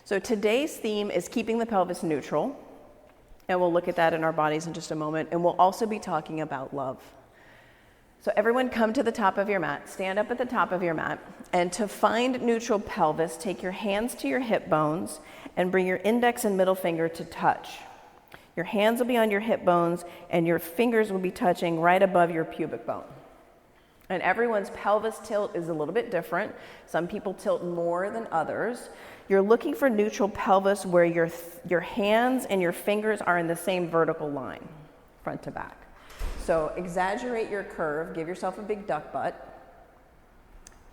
So today's theme is keeping the pelvis neutral, and we'll look at that in our bodies in just a moment, and we'll also be talking about love. So everyone come to the top of your mat, stand up at the top of your mat, and to find neutral pelvis, take your hands to your hip bones and bring your index and middle finger to touch. Your hands will be on your hip bones and your fingers will be touching right above your pubic bone. And everyone's pelvis tilt is a little bit different. Some people tilt more than others. You're looking for neutral pelvis where your hands and your fingers are in the same vertical line, front to back. So exaggerate your curve, give yourself a big duck butt,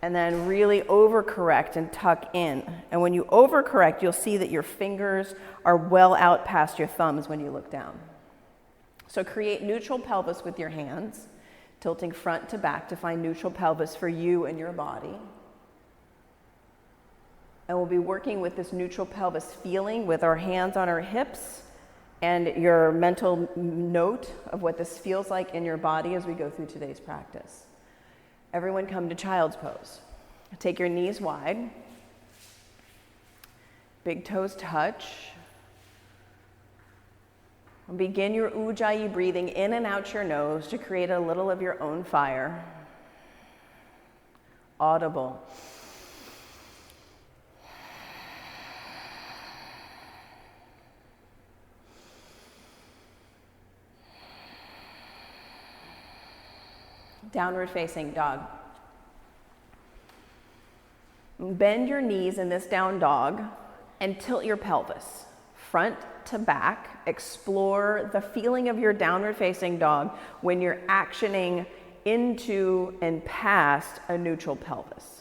and then really overcorrect and tuck in. And when you overcorrect, you'll see that your fingers are well out past your thumbs when you look down. So create neutral pelvis with your hands, tilting front to back to find neutral pelvis for you and your body. And we'll be working with this neutral pelvis feeling with our hands on our hips and your mental note of what this feels like in your body as we go through today's practice. Everyone come to child's pose. Take your knees wide. Big toes touch. And begin your ujjayi breathing in and out your nose to create a little of your own fire. Audible. Downward facing dog. Bend your knees in this down dog and tilt your pelvis front to back. Explore the feeling of your downward facing dog when you're actioning into and past a neutral pelvis.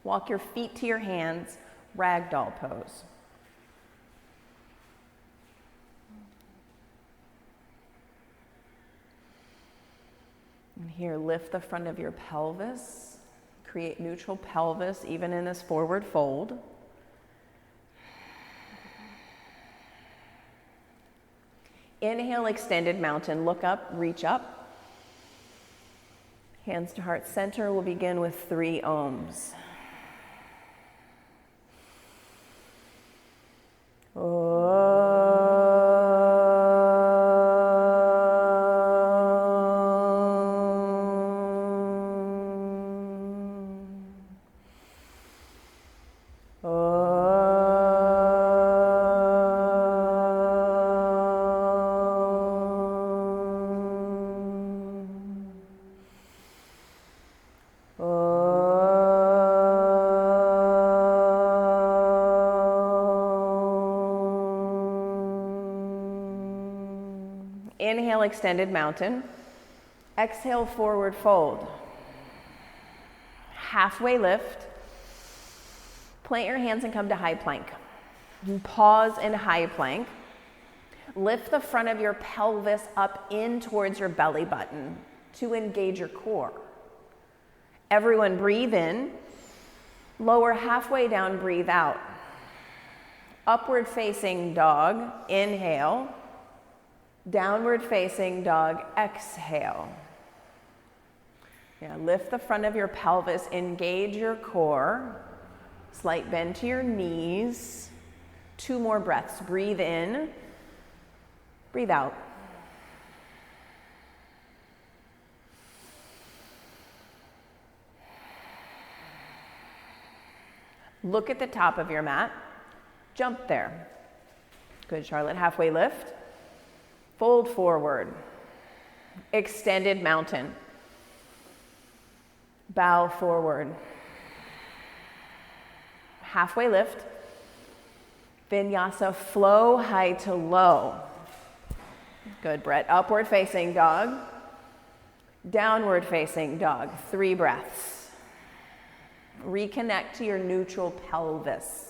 Walk your feet to your hands, ragdoll pose. And here, lift the front of your pelvis. Create neutral pelvis, even in this forward fold. Inhale, extended mountain. Look up, reach up. Hands to heart center. We'll begin with 3 ohms. Inhale, extended mountain. Exhale, forward fold. Halfway lift. Plant your hands and come to high plank. Pause in high plank. Lift the front of your pelvis up in towards your belly button to engage your core. Everyone breathe in. Lower halfway down, breathe out. Upward facing dog, inhale. Downward facing dog, exhale. Yeah, lift the front of your pelvis, engage your core. Slight bend to your knees. 2 more breaths. Breathe in, breathe out. Look at the top of your mat. Jump there. Good, Charlotte. Halfway lift. Fold forward. Extended mountain. Bow forward. Halfway lift. Vinyasa, flow high to low. Good, Brett. Upward facing dog. Downward facing dog. 3 breaths. Reconnect to your neutral pelvis.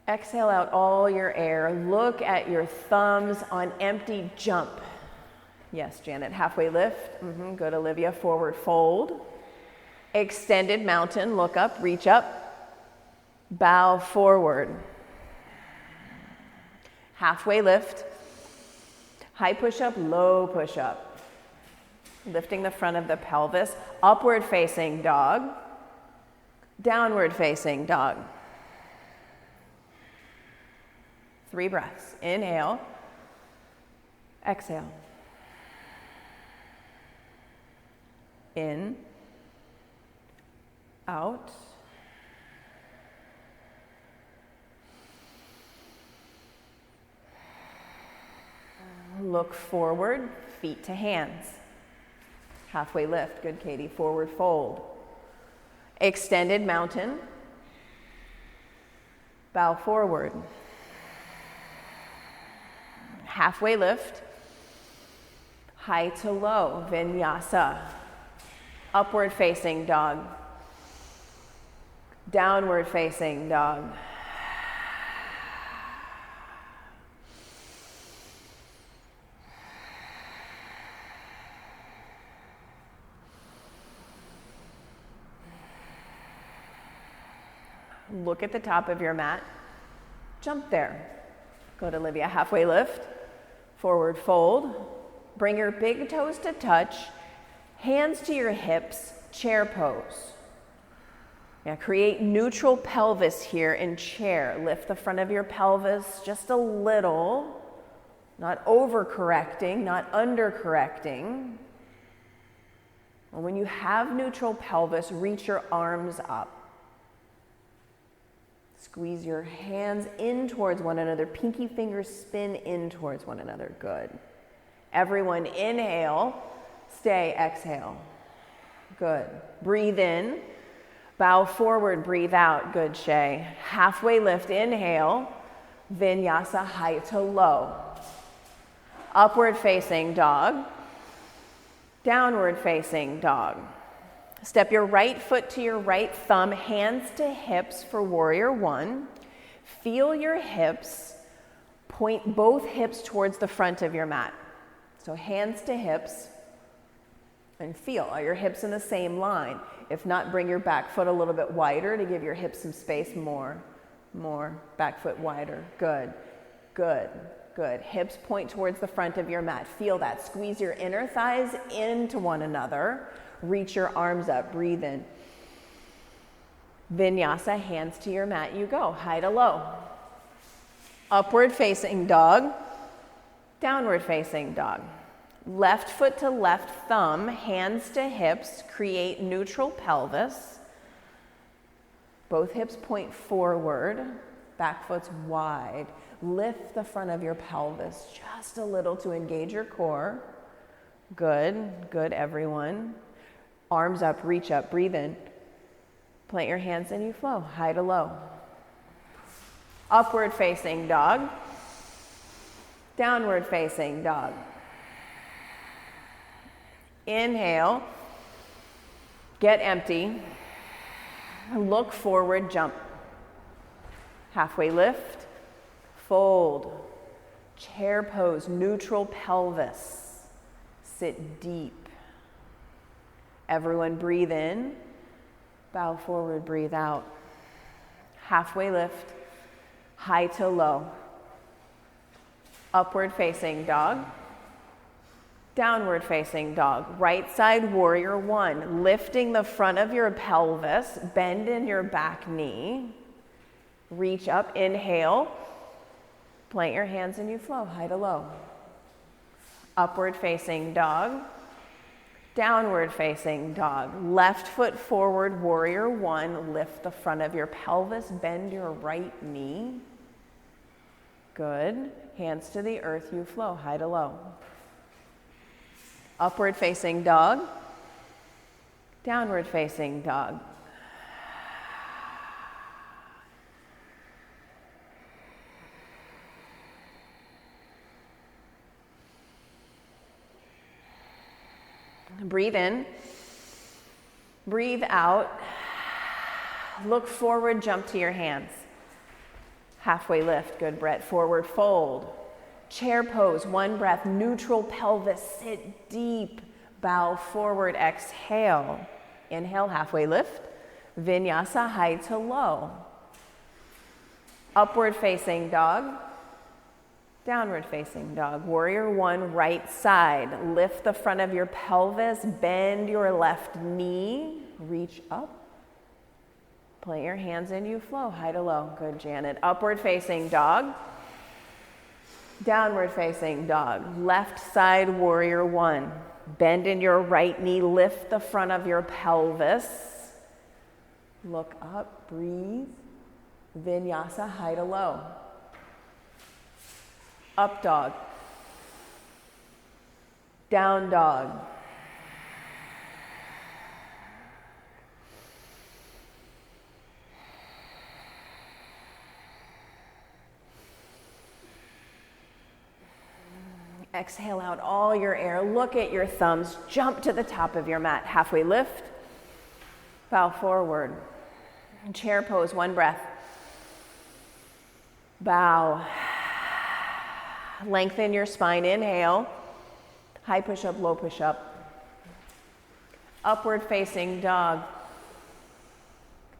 Exhale out all your air. Look at your thumbs on empty, jump. Yes, Janet. Halfway lift. Good, Olivia. Forward fold. Extended mountain. Look up, reach up. Bow forward. Halfway lift. High push-up, low push-up. Lifting the front of the pelvis. Upward facing dog. Downward facing dog. 3 breaths. Inhale. Exhale. In. Out. Look forward, feet to hands. Halfway lift. Good, Katie. Forward fold. Extended mountain. Bow forward. Halfway lift. High to low. Vinyasa. Upward facing dog. Downward facing dog. Look at the top of your mat. Jump there. Go to Olivia. Halfway lift. Forward fold. Bring your big toes to touch. Hands to your hips. Chair pose. Yeah, create neutral pelvis here in chair. Lift the front of your pelvis just a little. Not overcorrecting, not undercorrecting. And when you have neutral pelvis, reach your arms up. Squeeze your hands in towards one another. Pinky fingers spin in towards one another. Good. Everyone inhale. Stay. Exhale. Good. Breathe in. Bow forward. Breathe out. Good, Shay. Halfway lift. Inhale. Vinyasa, high to low. Upward facing dog. Downward facing dog. Step your right foot to your right thumb, hands to hips for warrior one. Feel your hips, point both hips towards the front of your mat. So hands to hips, and feel, are your hips in the same line? If not, bring your back foot a little bit wider to give your hips some space. More, back foot wider. Good, good, good. Hips point towards the front of your mat. Feel that. Squeeze your inner thighs into one another. Reach your arms up, breathe in. Vinyasa, hands to your mat, you go, high to low. Upward facing dog, downward facing dog. Left foot to left thumb, hands to hips, create neutral pelvis. Both hips point forward, back foot's wide. Lift the front of your pelvis just a little to engage your core. Good, good everyone. Arms up, reach up, breathe in. Plant your hands and you flow, high to low. Upward facing dog. Downward facing dog. Inhale. Get empty. Look forward, jump. Halfway lift. Fold. Chair pose, neutral pelvis. Sit deep. Everyone breathe in, bow forward, breathe out. Halfway lift, high to low. Upward facing dog, downward facing dog. Right side warrior one, lifting the front of your pelvis, bend in your back knee. Reach up, inhale, plant your hands and you flow, high to low. Upward facing dog. Downward facing dog. Left foot forward, warrior one. Lift the front of your pelvis, bend your right knee. Good. Hands to the earth, you flow, high to low. Upward facing dog. Downward facing dog. Breathe in, breathe out, look forward, jump to your hands. Halfway lift, good, Brett. Forward fold, Chair pose, one breath, neutral pelvis, sit deep, bow forward, exhale. Inhale, halfway lift, vinyasa, high to low. Upward facing dog, downward facing dog. Warrior one, right side. Lift the front of your pelvis, bend your left knee, reach up. Plant your hands in, you flow, high to low. Good, Janet. Upward facing dog, downward facing dog. Left side, warrior one. Bend in your right knee, lift the front of your pelvis. Look up, breathe. Vinyasa, high to low. Up dog. Down dog. Exhale out all your air. Look at your thumbs. Jump to the top of your mat. Halfway lift. Bow forward. Chair pose, one breath. Bow. Lengthen your spine. Inhale. High push up, low push up. Upward facing dog.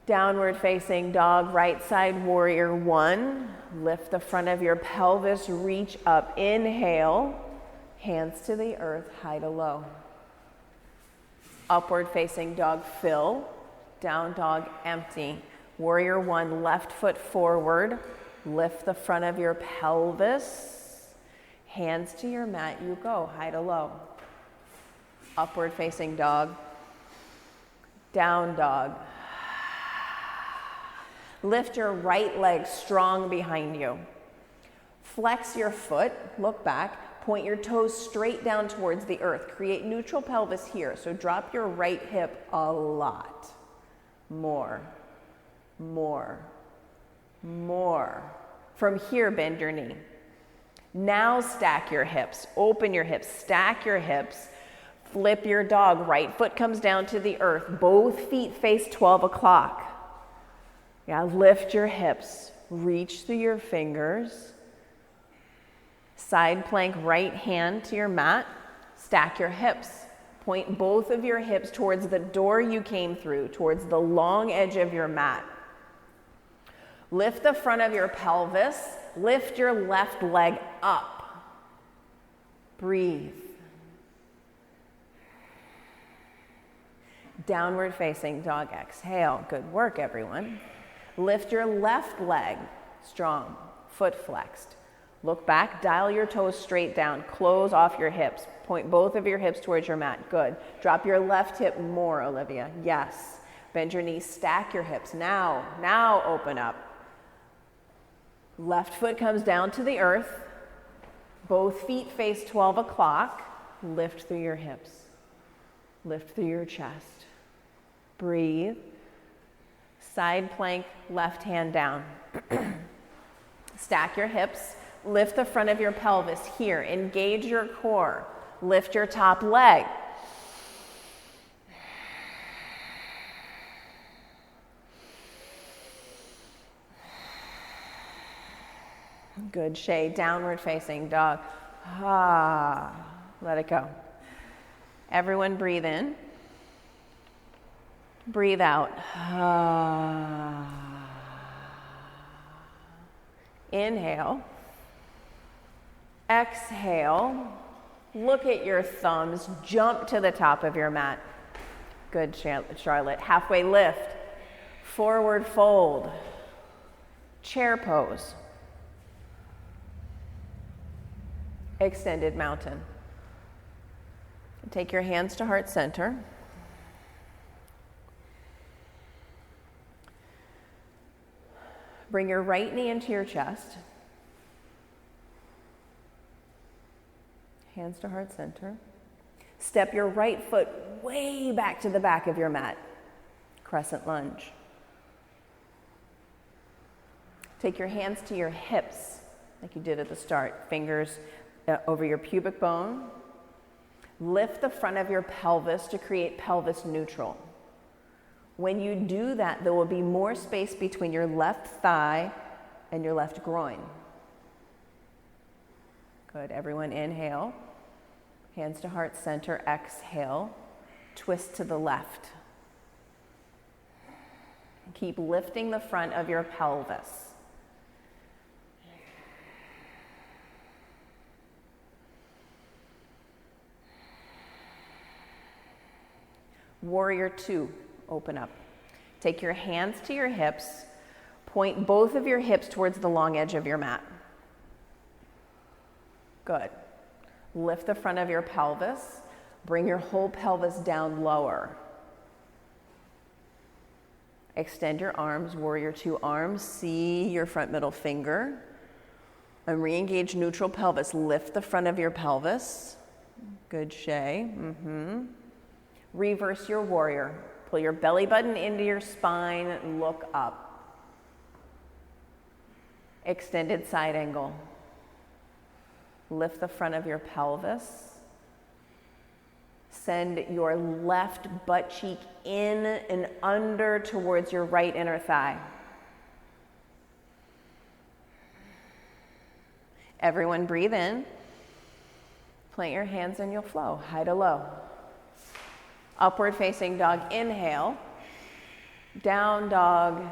Downward facing dog. Right side, warrior one. Lift the front of your pelvis. Reach up. Inhale. Hands to the earth, high to low. Upward facing dog, fill. Down dog, empty. Warrior one, left foot forward. Lift the front of your pelvis. Hands to your mat, you go, high to low. Upward facing dog. Down dog. Lift your right leg strong behind you. Flex your foot, look back. Point your toes straight down towards the earth. Create neutral pelvis here. So drop your right hip a lot. More, more, more. From here, bend your knee. Now stack your hips. Open your hips. Stack your hips. Flip your dog. Right foot comes down to the earth. Both feet face 12 o'clock. Yeah, lift your hips. Reach through your fingers. Side plank, right hand to your mat. Stack your hips. Point both of your hips towards the door you came through, towards the long edge of your mat. Lift the front of your pelvis. Lift your left leg up. Breathe. Downward facing dog, exhale. Good work, everyone. Lift your left leg, strong, foot flexed. Look back, dial your toes straight down, close off your hips. Point both of your hips towards your mat, good. Drop your left hip more, Olivia, yes. Bend your knees, stack your hips, now open up. Left foot comes down to the earth. Both feet face 12 o'clock. Lift through your hips. Lift through your chest. Breathe. Side plank, left hand down. Stack your hips. Lift the front of your pelvis here. Engage your core. Lift your top leg. Good, Shay. Downward facing dog. Let it go. Everyone breathe in. Breathe out. Inhale. Exhale. Look at your thumbs. Jump to the top of your mat. Good, Charlotte. Halfway lift. Forward fold. Chair pose. Extended mountain. Take your hands to heart center. Bring your right knee into your chest. Hands to heart center. Step your right foot way back to the back of your mat. Crescent lunge. Take your hands to your hips, like you did at the start. Fingers over your pubic bone. Lift the front of your pelvis to create pelvis neutral. When you do that, there will be more space between your left thigh and your left groin. Good. Everyone inhale. Hands to heart center. Exhale. Twist to the left. Keep lifting the front of your pelvis. Warrior two, open up. Take your hands to your hips. Point both of your hips towards the long edge of your mat. Good. Lift the front of your pelvis. Bring your whole pelvis down lower. Extend your arms, warrior two arms. See your front middle finger. And re-engage neutral pelvis. Lift the front of your pelvis. Good, Shay. Reverse your warrior. Pull your belly button into your spine. Look up. Extended side angle. Lift the front of your pelvis. Send your left butt cheek in and under towards your right inner thigh. Everyone breathe in. Plant your hands and you'll flow, high to low. Upward facing dog, inhale. Down dog,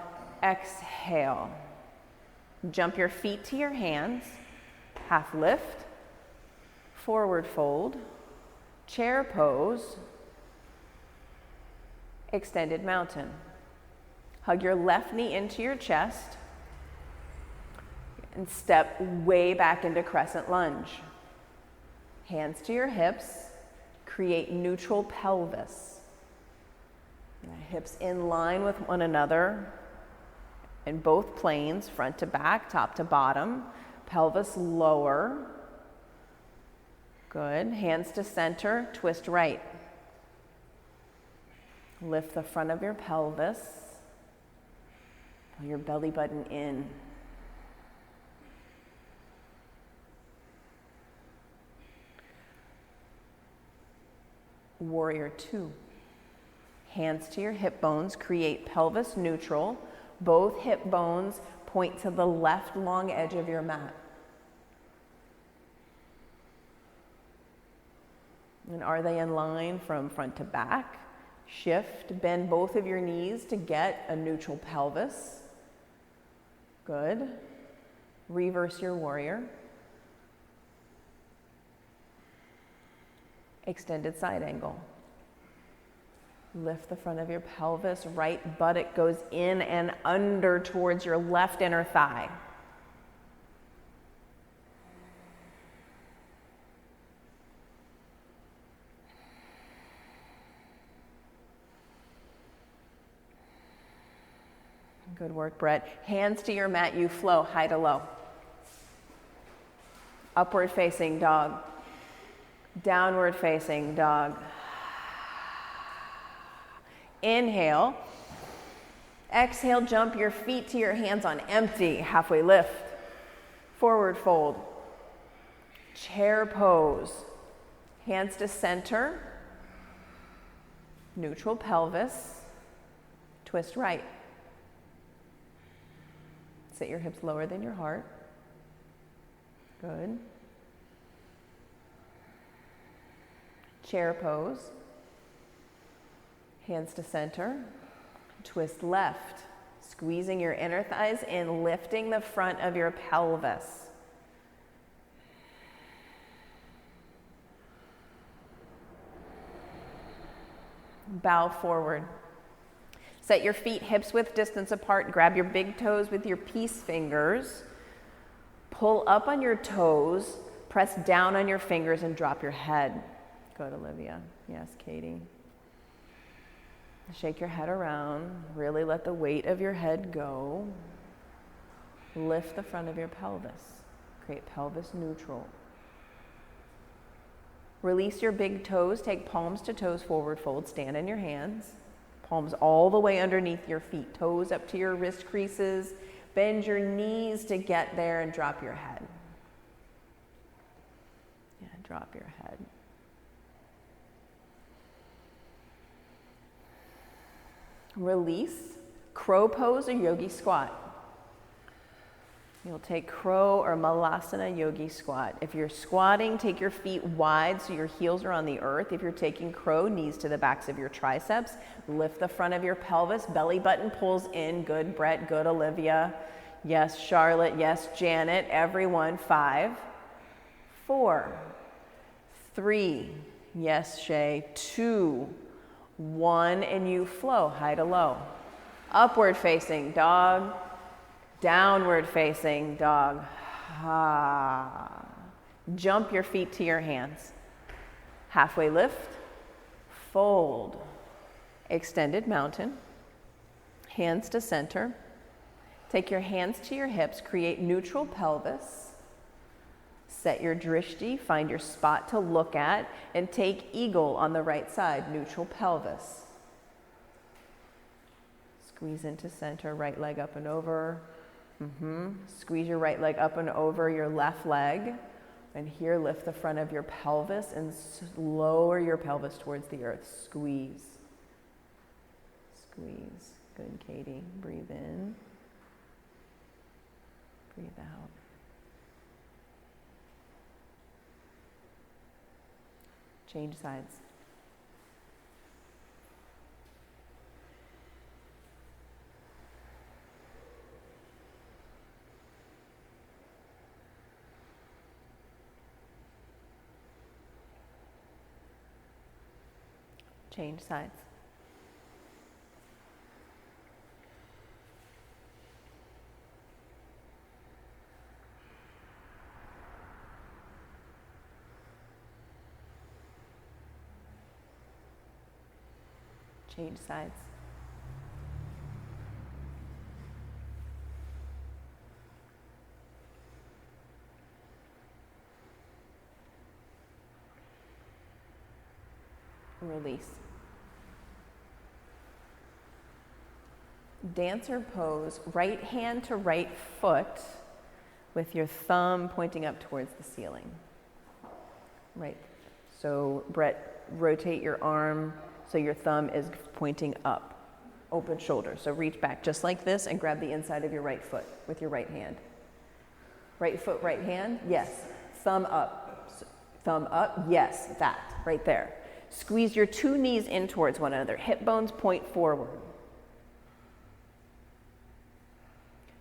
exhale. Jump your feet to your hands. Half lift. Forward fold. Chair pose. Extended mountain. Hug your left knee into your chest. And step way back into crescent lunge. Hands to your hips. Create neutral pelvis. Hips in line with one another in both planes, front to back, top to bottom. Pelvis lower. Good. Hands to center, twist right. Lift the front of your pelvis. Pull your belly button in. Warrior two. Hands to your hip bones, create pelvis neutral. Both hip bones point to the left long edge of your mat. And are they in line from front to back? Shift, bend both of your knees to get a neutral pelvis. Good. Reverse your warrior. Extended side angle. Lift the front of your pelvis, right buttock goes in and under towards your left inner thigh. Good work, Brett. Hands to your mat, you flow high to low. Upward facing dog. Downward facing dog. Inhale. Exhale, jump your feet to your hands on empty. Halfway lift. Forward fold. Chair pose. Hands to center. Neutral pelvis. Twist right. Sit your hips lower than your heart. Good. Chair pose. Hands to center. Twist left. Squeezing your inner thighs in, lifting the front of your pelvis. Bow forward. Set your feet hips width distance apart. Grab your big toes with your peace fingers. Pull up on your toes. Press down on your fingers and drop your head. Good, Olivia. Yes, Katie. Shake your head around. Really let the weight of your head go. Lift the front of your pelvis. Create pelvis neutral. Release your big toes. Take palms to toes, forward fold. Stand in your hands. Palms all the way underneath your feet. Toes up to your wrist creases. Bend your knees to get there and drop your head. Yeah, drop your head. Release. Crow pose or yogi squat. You'll take crow or malasana yogi squat. If you're squatting, take your feet wide so your heels are on the earth. If you're taking crow, knees to the backs of your triceps. Lift the front of your pelvis. Belly button pulls in. Good, Brett. Good, Olivia. Yes, Charlotte. Yes, Janet. Everyone. 5, 4, 3. Yes, Shay. 2, 1. And you flow high to low. Upward facing dog. Downward facing dog. Ha. Jump your feet to your hands. Halfway lift. Fold. Extended mountain. Hands to center. Take your hands to your hips. Create neutral pelvis. Set your drishti. Find your spot to look at. And take eagle on the right side. Neutral pelvis. Squeeze into center. Right leg up and over. Squeeze your right leg up and over your left leg. And here, lift the front of your pelvis and lower your pelvis towards the earth. Squeeze. Squeeze. Good, Katie. Breathe in. Breathe out. Change sides. Change sides. Change sides. Release. Dancer pose, right hand to right foot with your thumb pointing up towards the ceiling. Right. So Brett, rotate your arm so your thumb is pointing up. Open shoulder. So reach back just like this and grab the inside of your right foot with your right hand. Right foot, right hand. Yes. Thumb up. Thumb up. Yes. That. Right there. Squeeze your 2 knees in towards one another. Hip bones point forward.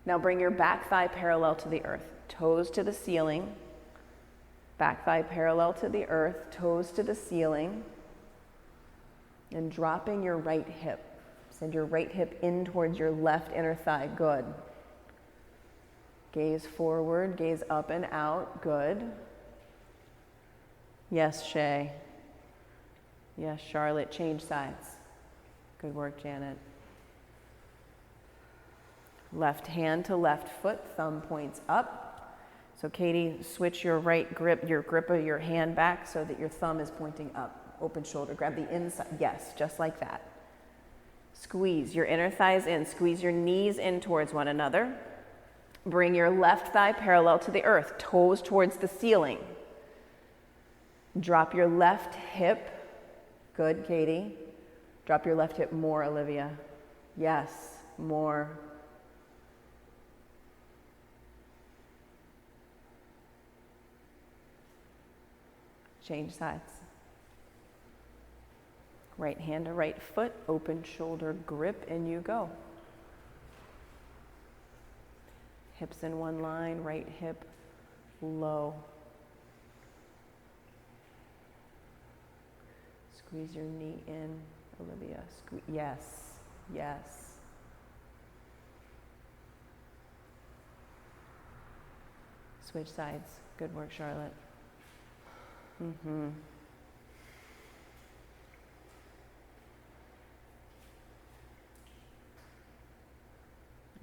Now bring your back thigh parallel to the earth. Toes to the ceiling. Back thigh parallel to the earth. Toes to the ceiling. And dropping your right hip. Send your right hip in towards your left inner thigh. Good. Gaze forward. Gaze up and out. Good. Yes, Shay. Yes, Charlotte. Change sides. Good work, Janet. Left hand to left foot, thumb points up. So Katie, switch your right grip, your grip of your hand back so that your thumb is pointing up. Open shoulder, grab the inside, yes, just like that. Squeeze your inner thighs in, squeeze your knees in towards one another. Bring your left thigh parallel to the earth, toes towards the ceiling. Drop your left hip, good, Katie. Drop your left hip more, Olivia. Yes, more. Change sides. Right hand to right foot, open shoulder grip, and you go. Hips in one line, right hip low. Squeeze your knee in, Olivia. Yes, yes. Switch sides. Good work, Charlotte.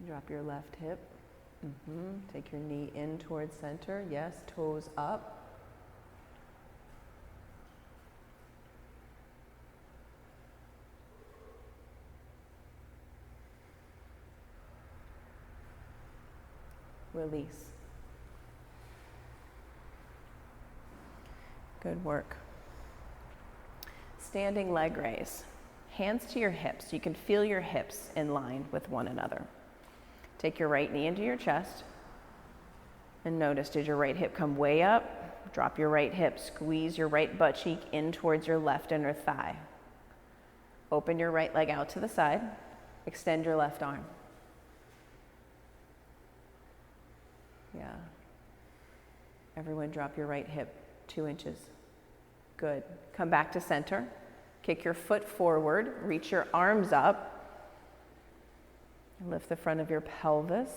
Drop your left hip. Take your knee in towards center. Yes, toes up. Release. Good work. Standing leg raise. Hands to your hips. You can feel your hips in line with one another. Take your right knee into your chest. And notice, did your right hip come way up? Drop your right hip, squeeze your right butt cheek in towards your left inner thigh. Open your right leg out to the side, extend your left arm. Yeah. Everyone drop your right hip 2 inches. Good. Come back to center. Kick your foot forward, reach your arms up. Lift the front of your pelvis.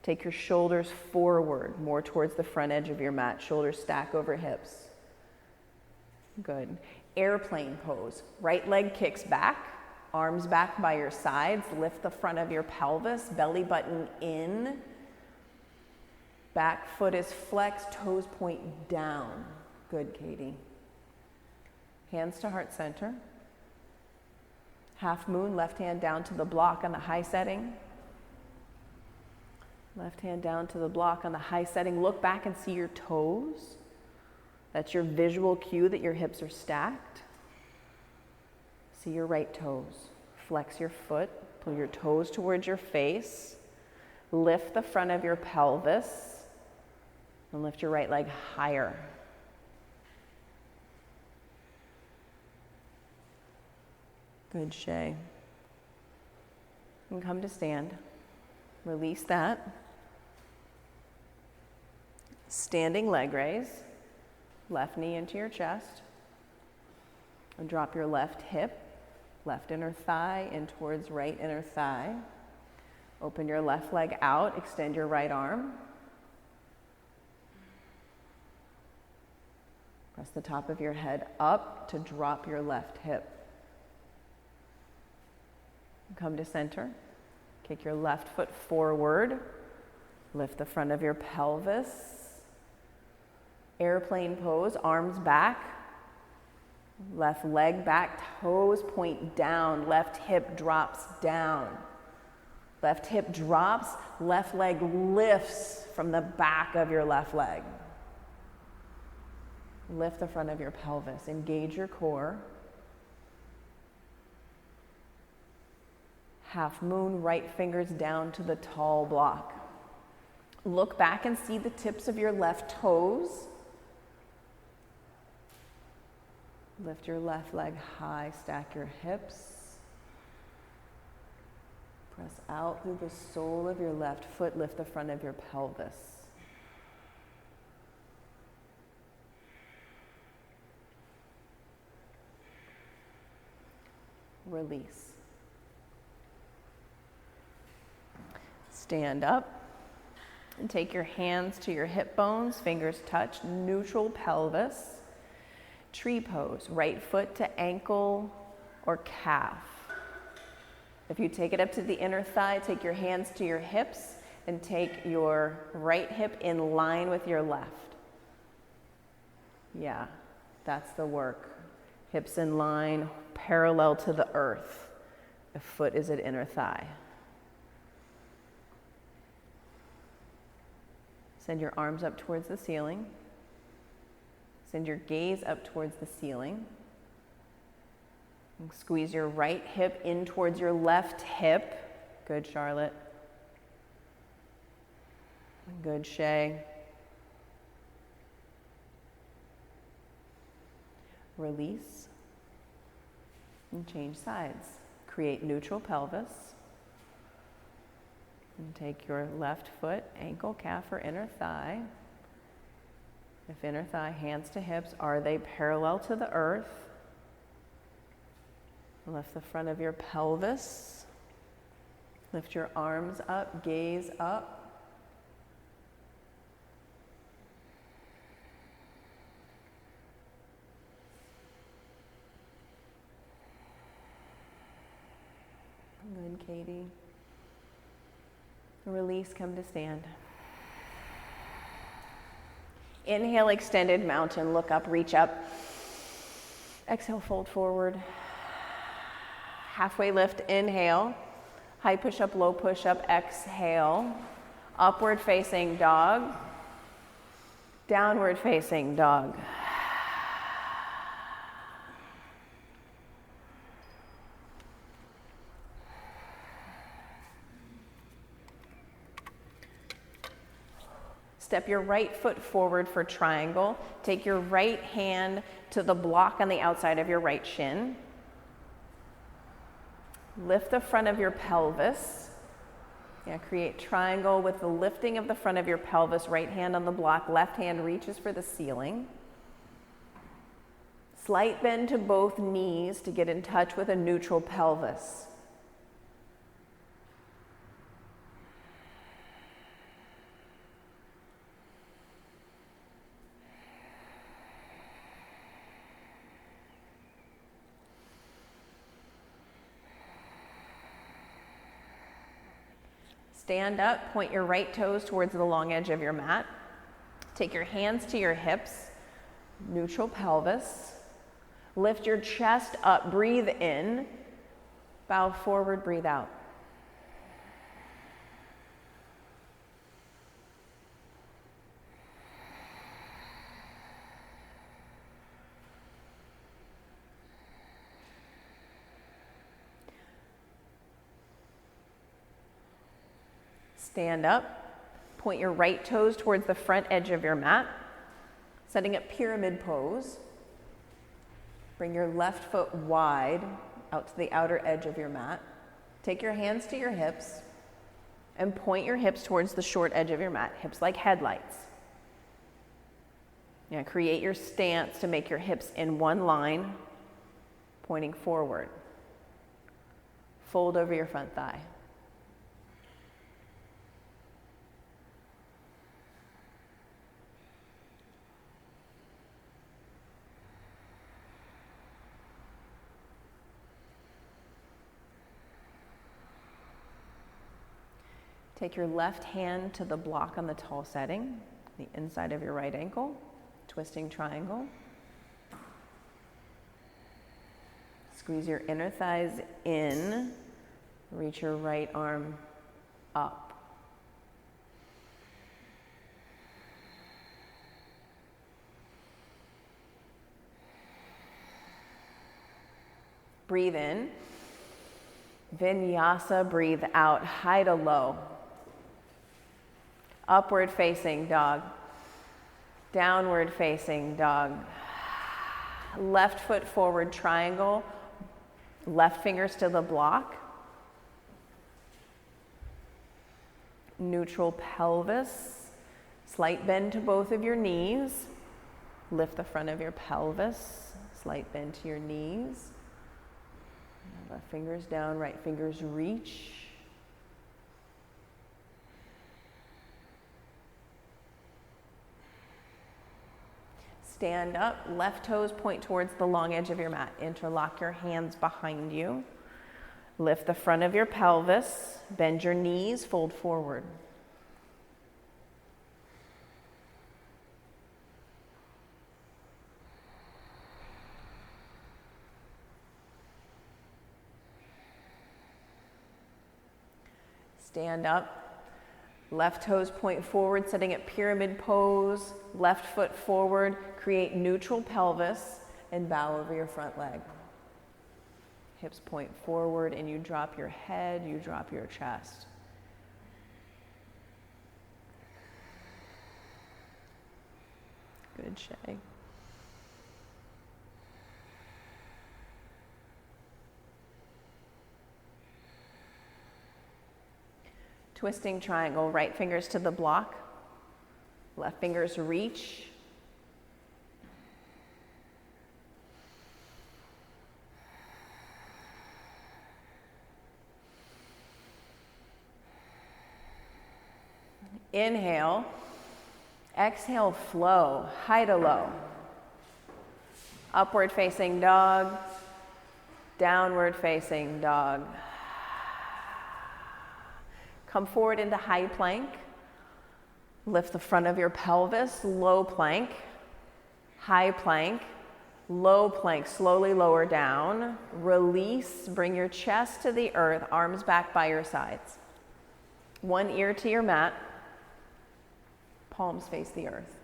Take your shoulders forward, more towards the front edge of your mat. Shoulders stack over hips. Good. Airplane pose. Right leg kicks back, arms back by your sides. Lift the front of your pelvis, belly button in. Back foot is flexed, toes point down. Good, Katie. Hands to heart center. Half moon, left hand down to the block on the high setting. Left hand down to the block on the high setting. Look back and see your toes. That's your visual cue that your hips are stacked. See your right toes. Flex your foot. Pull your toes towards your face. Lift the front of your pelvis. And lift your right leg higher. Good, Shay. And come to stand. Release that. Standing leg raise. Left knee into your chest. And drop your left hip, left inner thigh in towards right inner thigh. Open your left leg out, extend your right arm. Press the top of your head up to drop your left hip. Come to center. Kick your left foot forward. Lift the front of your pelvis. Airplane pose, arms back. Left leg back, toes point down. Left hip drops down. Left hip drops, left leg lifts from the back of your left leg. Lift the front of your pelvis. Engage your core. Half moon, right fingers down to the tall block. Look back and see the tips of your left toes. Lift your left leg high, stack your hips. Press out through the sole of your left foot, lift the front of your pelvis. Release. Stand up and take your hands to your hip bones, fingers touch, neutral pelvis. Tree pose, right foot to ankle or calf. If you take it up to the inner thigh, take your hands to your hips and take your right hip in line with your left. Yeah, that's the work. Hips in line, parallel to the earth. The foot is at inner thigh. Send your arms up towards the ceiling. Send your gaze up towards the ceiling. And squeeze your right hip in towards your left hip. Good, Charlotte. Good, Shay. Release. And change sides. Create neutral pelvis. And take your left foot, ankle, calf, or inner thigh. If inner thigh, hands to hips, are they parallel to the earth? Lift the front of your pelvis. Lift your arms up, gaze up. Good, Katie. Release, come to stand. Inhale, extended mountain, look up, reach up. Exhale, fold forward. Halfway lift, inhale. High push-up, low push-up, exhale. Upward facing dog. Downward facing dog. Step your right foot forward for triangle. Take your right hand to the block on the outside of your right shin. Lift the front of your pelvis. Create triangle with the lifting of the front of your pelvis. Right hand on the block, left hand reaches for the ceiling. Slight bend to both knees to get in touch with a neutral pelvis. Stand up, point your right toes towards the long edge of your mat. Take your hands to your hips, neutral pelvis. Lift your chest up, breathe in, bow forward, breathe out. Stand up, point your right toes towards the front edge of your mat, setting up pyramid pose. Bring your left foot wide out to the outer edge of your mat. Take your hands to your hips and point your hips towards the short edge of your mat, hips like headlights. Create your stance to make your hips in one line, pointing forward. Fold over your front thigh. Take your left hand to the block on the tall setting, the inside of your right ankle, twisting triangle. Squeeze your inner thighs in, reach your right arm up. Breathe in, vinyasa, breathe out, high to low. Upward facing dog, downward facing dog. Left foot forward triangle, left fingers to the block. Neutral pelvis, slight bend to both of your knees. Lift the front of your pelvis, slight bend to your knees. Left fingers down, right fingers reach. Stand up, left toes point towards the long edge of your mat. Interlock your hands behind you. Lift the front of your pelvis, bend your knees, fold forward. Stand up, left toes point forward, setting up pyramid pose, left foot forward, create neutral pelvis, and bow over your front leg. Hips point forward, and you drop your head, you drop your chest. Good, Shay. Twisting triangle, right fingers to the block, left fingers reach. Inhale, exhale, flow, high to low. Upward facing dog, downward facing dog. Come forward into high plank. Lift the front of your pelvis, low plank, high plank, low plank, slowly lower down. Release, bring your chest to the earth, arms back by your sides. One ear to your mat, palms face the earth.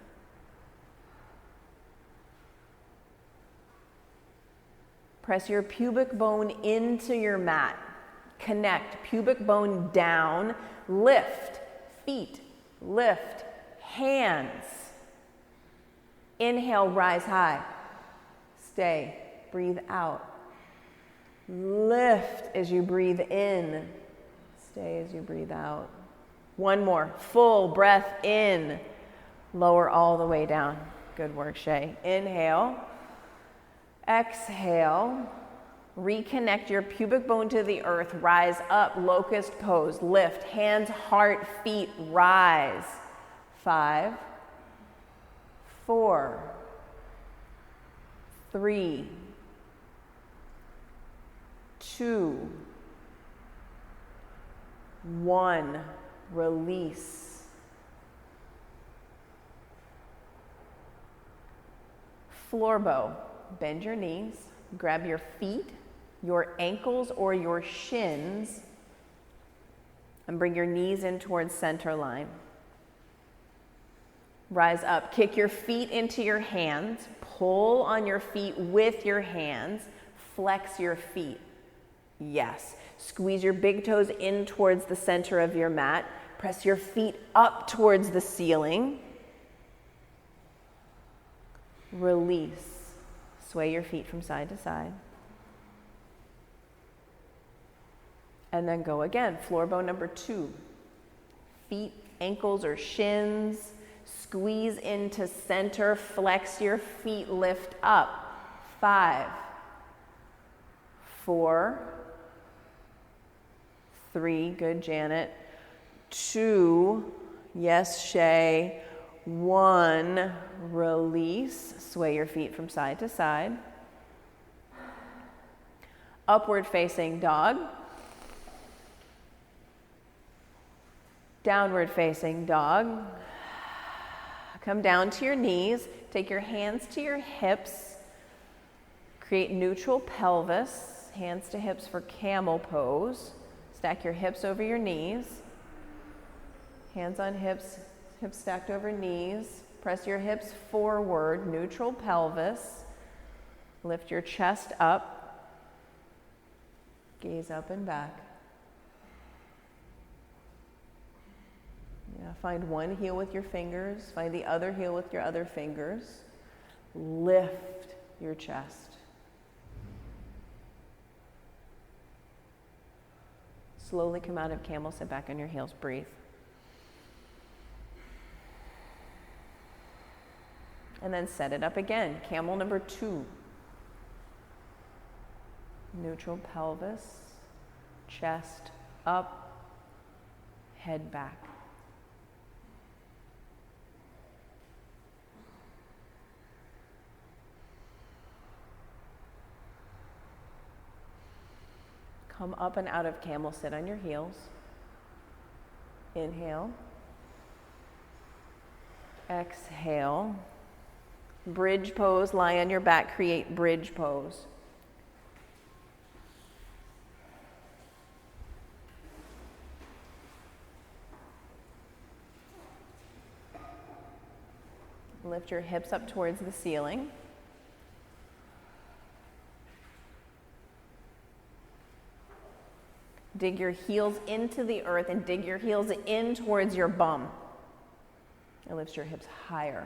Press your pubic bone into your mat. Connect, pubic bone down, lift, feet, lift, Hands. Inhale, rise high. Stay. Breathe out. Lift as you breathe in. Stay as you breathe out. One more. Full breath in. Lower all the way down. Good work, Shay. Inhale. Exhale. Reconnect your pubic bone to the earth. Rise up. Locust pose. Lift. Hands, heart, feet. Rise. 5, 4, 3, 2, 1. Release. Floor bow. Bend your knees. Grab your feet, your ankles, or your shins, and bring your knees in towards center line. Rise up. Kick your feet into your hands. Pull on your feet with your hands. Flex your feet. Yes. Squeeze your big toes in towards the center of your mat. Press your feet up towards the ceiling. Release. Sway your feet from side to side. And then go again. Floor bow number 2. Feet, ankles, or shins. Squeeze into center, flex your feet, lift up. 5, 4, 3, good Janet. 2, yes Shay. 1, release. Sway your feet from side to side. Upward facing dog. Downward facing dog. Come down to your knees, take your hands to your hips, create neutral pelvis, hands to hips for camel pose. Stack your hips over your knees, hands on hips, hips stacked over knees. Press your hips forward, neutral pelvis. Lift your chest up, gaze up and back. Yeah, find one heel with your fingers, find the other heel with your other fingers. Lift your chest. Slowly come out of camel, sit back on your heels, breathe. And then set it up again. Camel number 2. Neutral pelvis, chest up, head back. Come up and out of camel, sit on your heels. Inhale. Exhale. Bridge pose, lie on your back, create bridge pose. Lift your hips up towards the ceiling. Dig your heels into the earth and dig your heels in towards your bum. It lifts your hips higher.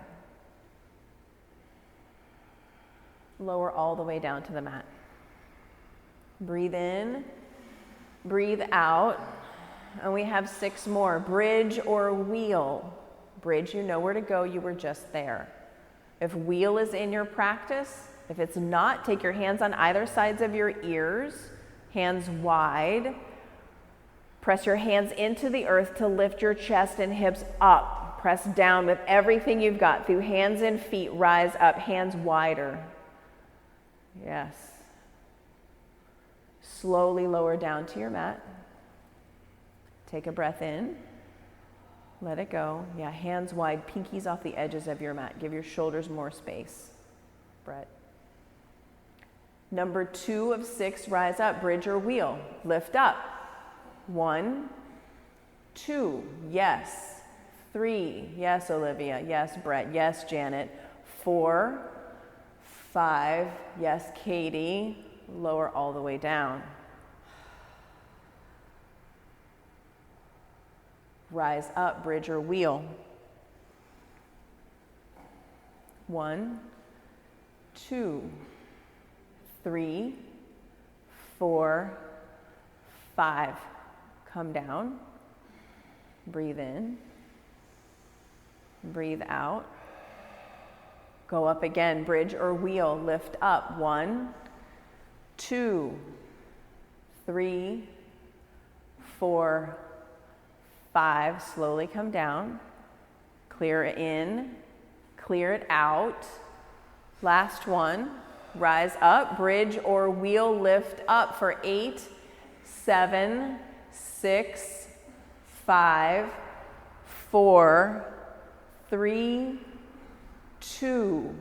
Lower all the way down to the mat. Breathe in, breathe out, and we have 6 more. Bridge or wheel. Bridge, you know where to go, you were just there. If wheel is in your practice, if it's not, take your hands on either sides of your ears, hands wide. Press your hands into the earth to lift your chest and hips up. Press down with everything you've got. Through hands and feet, rise up, hands wider. Yes. Slowly lower down to your mat. Take a breath in. Let it go. Yeah, hands wide, pinkies off the edges of your mat. Give your shoulders more space. Brett. Number 2 of 6, rise up, bridge or wheel. Lift up. 1, 2, yes. 3, yes, Olivia, yes, Brett, yes, Janet. 4, 5, yes, Katie. Lower all the way down. Rise up, bridge or wheel. 1, 2, 3, 4, 5. Come down. Breathe in. Breathe out. Go up again. Bridge or wheel. Lift up. 1, 2, 3, 4, 5. Slowly come down. Clear it in. Clear it out. Last one. Rise up. Bridge or wheel. Lift up for 8, 7, 6, 5, 4, 3, 2,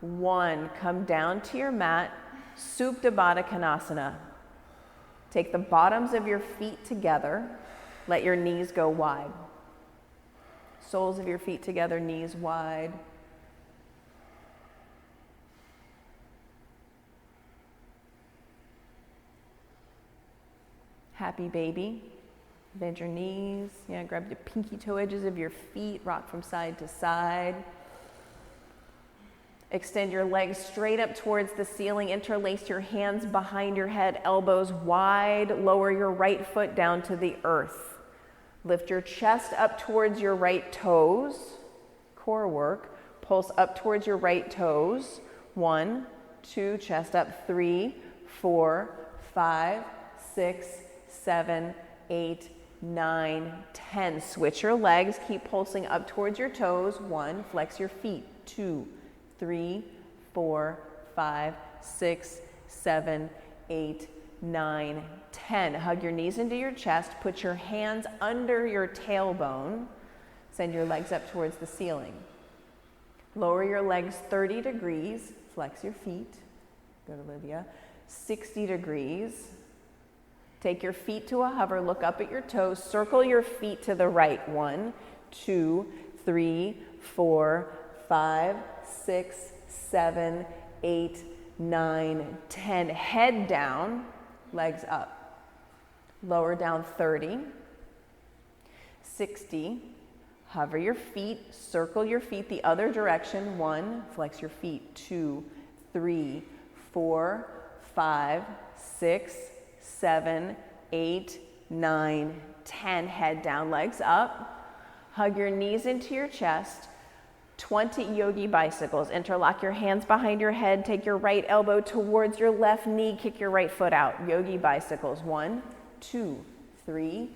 1. Come down to your mat. Supta Baddha Konasana. Take the bottoms of your feet together. Let your knees go wide. Soles of your feet together, knees wide. Happy baby. Bend your knees. Yeah, grab the pinky toe edges of your feet. Rock from side to side. Extend your legs straight up towards the ceiling. Interlace your hands behind your head, elbows wide. Lower your right foot down to the earth. Lift your chest up towards your right toes. Core work. Pulse up towards your right toes. 1, 2, chest up. 3, 4, 5, 6, 7, 8, 9, 10. Switch your legs. Keep pulsing up towards your toes. 1, flex your feet. 2, 3, 4, 5, 6, 7, 8, 9, 10. Hug your knees into your chest. Put your hands under your tailbone. Send your legs up towards the ceiling. Lower your legs 30 degrees. Flex your feet. Good, Olivia. 60 degrees. Take your feet to a hover. Look up at your toes. Circle your feet to the right. 1, 2, 3, 4, 5, 6, 7, 8, 9, 10. Head down, legs up. Lower down 30, 60. Hover your feet, circle your feet the other direction. 1, flex your feet. 2, 3, 4, 5, 6, 7, 8, 9, 10. Head down, legs up. Hug your knees into your chest. 20 yogi bicycles. Interlock your hands behind your head. Take your right elbow towards your left knee. Kick your right foot out. Yogi bicycles. 1, 2, 3,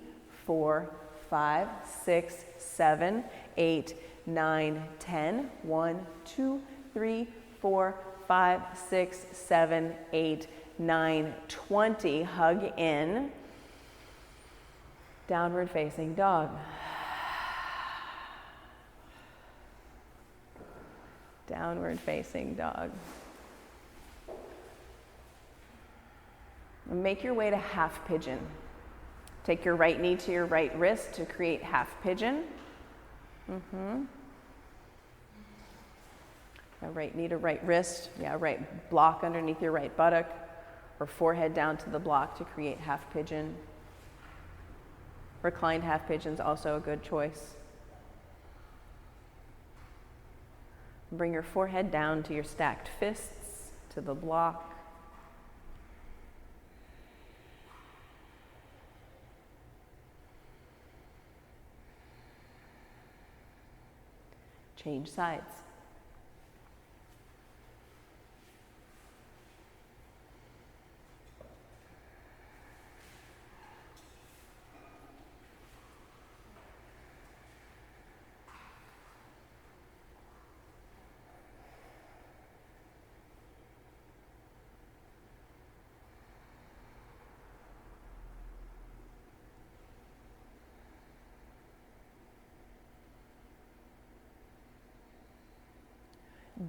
4, 5, 6, 7, 8, 9, 10. 1, 2, 3, 4, 5, 6, 7, 8, 9, 20. Hug in. Downward facing dog. Downward facing dog. Make your way to half pigeon. Take your right knee to your right wrist to create half pigeon. Right knee to right wrist. Yeah, right block underneath your right buttock, or forehead down to the block to create half pigeon. Reclined half pigeon is also a good choice. Bring your forehead down to your stacked fists, to the block. Change sides.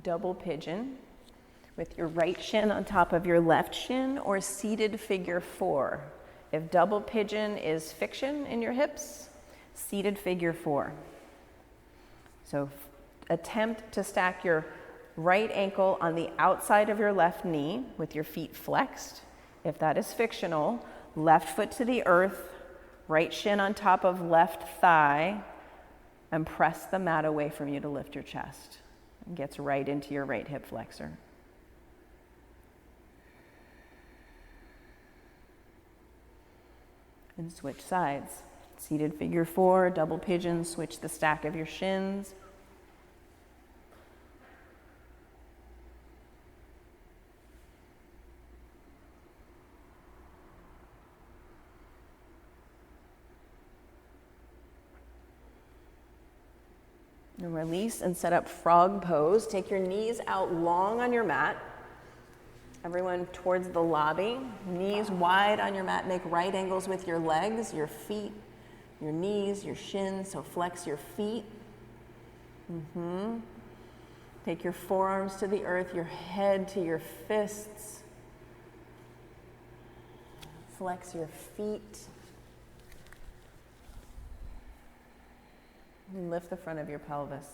Double pigeon with your right shin on top of your left shin, or seated figure 4. If double pigeon is fiction in your hips, seated figure 4. So attempt to stack your right ankle on the outside of your left knee with your feet flexed. If that is fictional, left foot to the earth, right shin on top of left thigh, and press the mat away from you to lift your chest. Gets right into your right hip flexor. And switch sides. Seated figure 4, double pigeon, switch the stack of your shins. And release and set up frog pose. Take your knees out long on your mat. Everyone towards the lobby. Knees wide on your mat. Make right angles with your legs, your feet, your knees, your shins. So flex your feet. Take your forearms to the earth, your head to your fists. Flex your feet. And lift the front of your pelvis.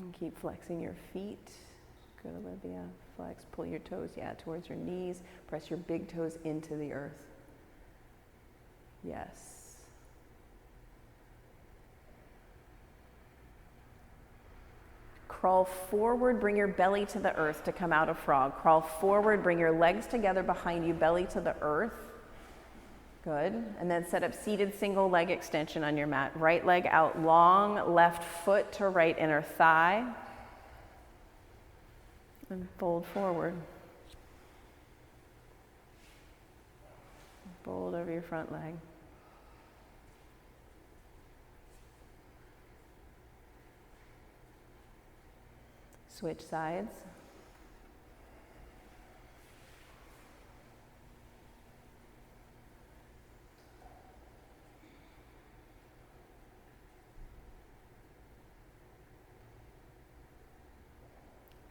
And keep flexing your feet. Good, Olivia. Flex, pull your toes, towards your knees. Press your big toes into the earth. Yes. Crawl forward, bring your belly to the earth to come out of frog. Crawl forward, bring your legs together behind you, belly to the earth. Good. And then set up seated single leg extension on your mat. Right leg out long, left foot to right inner thigh. And fold forward. Fold over your front leg. Switch sides.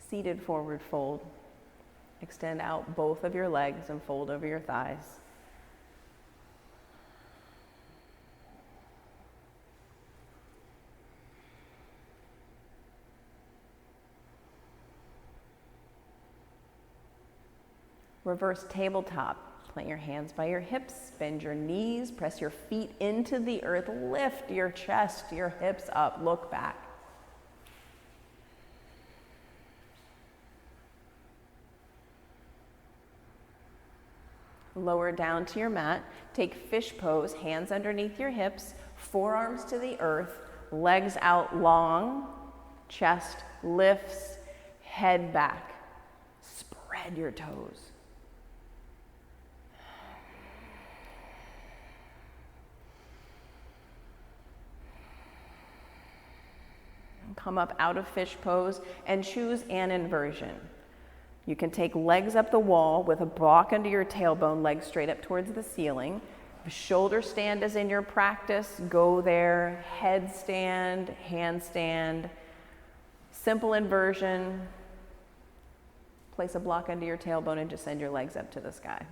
Seated forward fold. Extend out both of your legs and fold over your thighs. Reverse tabletop. Plant your hands by your hips, bend your knees, press your feet into the earth, lift your chest, your hips up, look back. Lower down to your mat. Take fish pose, hands underneath your hips, forearms to the earth, legs out long, chest lifts, head back. Spread your toes. Come up out of fish pose and choose an inversion. You can take legs up the wall with a block under your tailbone, legs straight up towards the ceiling. If shoulder stand is in your practice, go there. Headstand, handstand, simple inversion. Place a block under your tailbone and just send your legs up to the sky.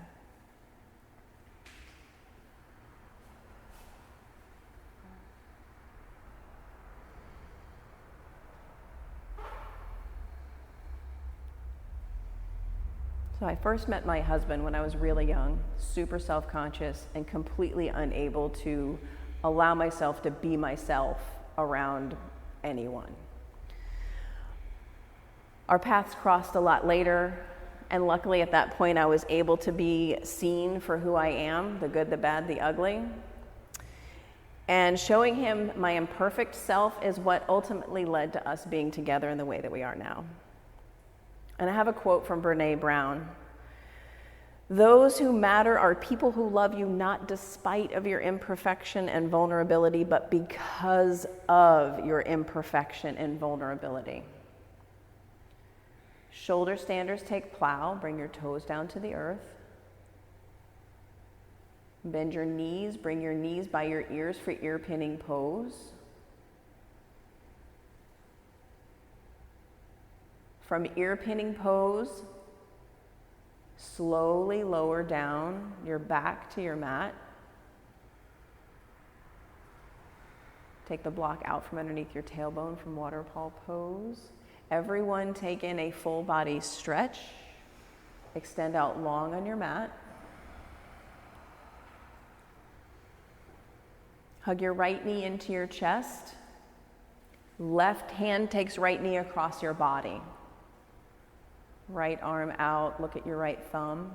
So I first met my husband when I was really young, super self-conscious and completely unable to allow myself to be myself around anyone. Our paths crossed a lot later, and luckily at that point I was able to be seen for who I am, the good, the bad, the ugly. And showing him my imperfect self is what ultimately led to us being together in the way that we are now. And I have a quote from Brene Brown. Those who matter are people who love you not despite of your imperfection and vulnerability, but because of your imperfection and vulnerability. Shoulder standers take plow, bring your toes down to the earth. Bend your knees, bring your knees by your ears for ear pinning pose. From ear pinning pose, Slowly lower down your back to your mat. Take the block out from underneath your tailbone from waterfall pose. Everyone take in a full body stretch. Extend out long on your mat. Hug your right knee into your chest. Left hand takes right knee across your body. Right arm out, look at your right thumb.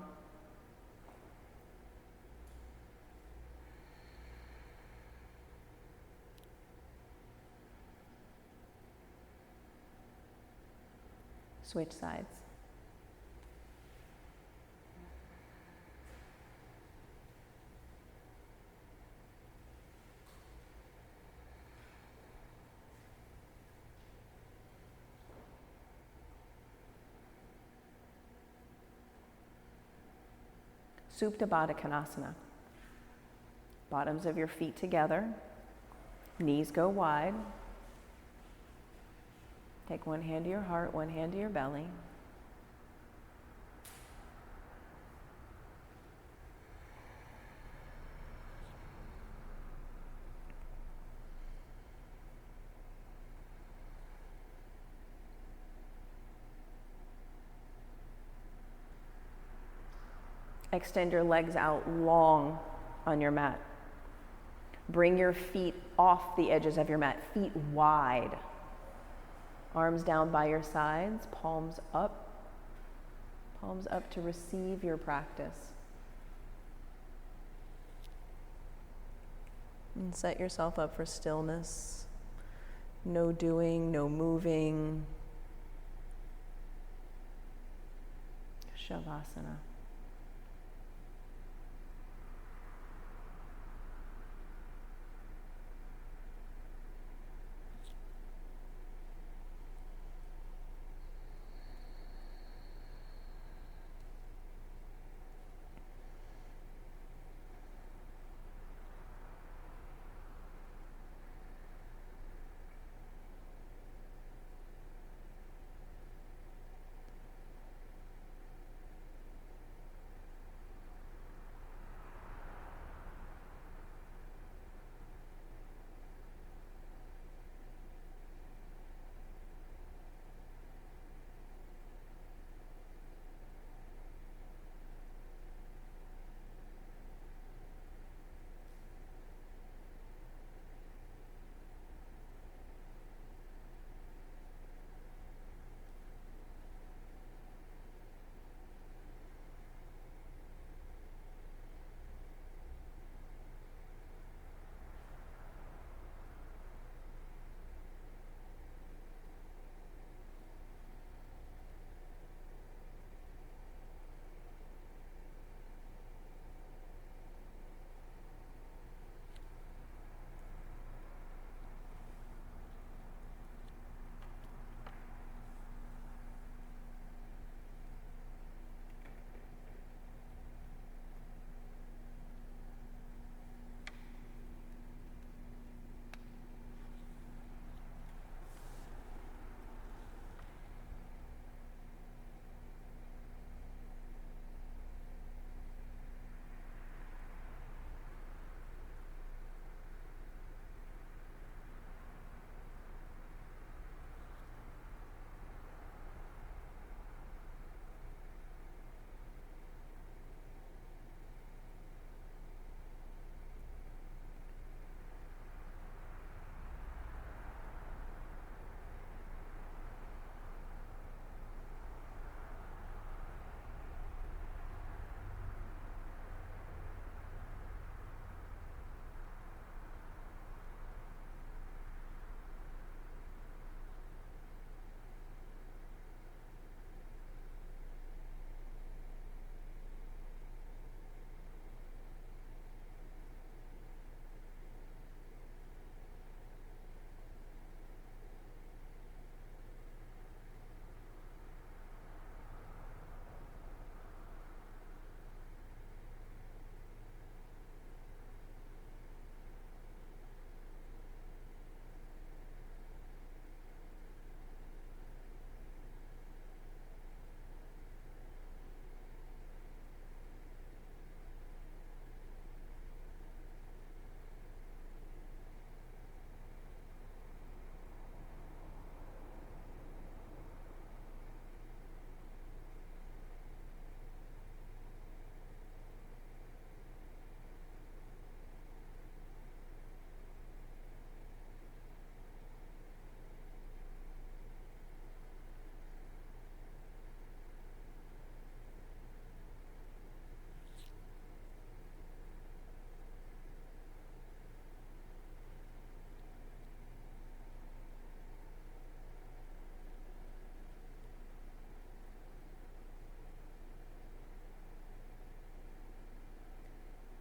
Switch sides. Supta Baddha Konasana. Bottoms of your feet together, knees go wide. Take one hand to your heart, one hand to your belly. Extend your legs out long on your mat. Bring your feet off the edges of your mat, feet wide. Arms down by your sides, palms up to receive your practice. And set yourself up for stillness. No doing, no moving. Shavasana.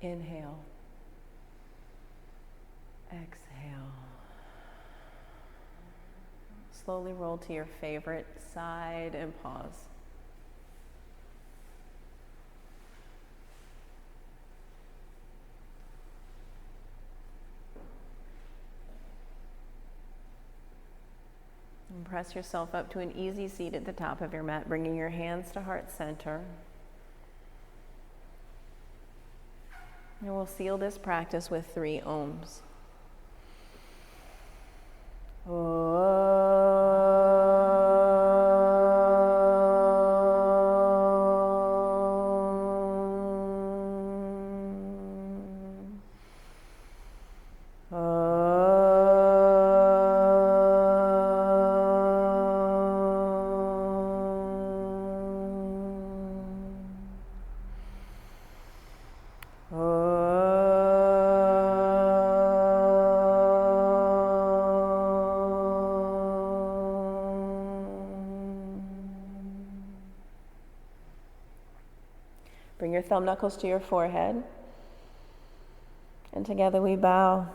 Inhale. Exhale. Slowly roll to your favorite side and pause. And press yourself up to an easy seat at the top of your mat, bringing your hands to heart center. And we'll seal this practice with 3 ohms. Bring your thumb knuckles to your forehead. And together we bow.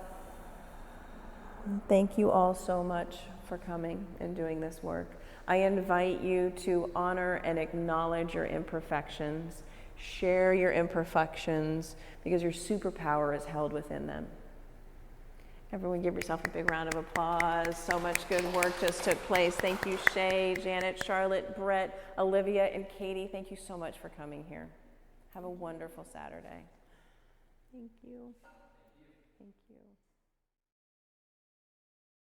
Thank you all so much for coming and doing this work. I invite you to honor and acknowledge your imperfections. Share your imperfections because your superpower is held within them. Everyone give yourself a big round of applause. So much good work just took place. Thank you, Shay, Janet, Charlotte, Brett, Olivia, and Katie. Thank you so much for coming here. Have a wonderful Saturday. Thank you. Thank you.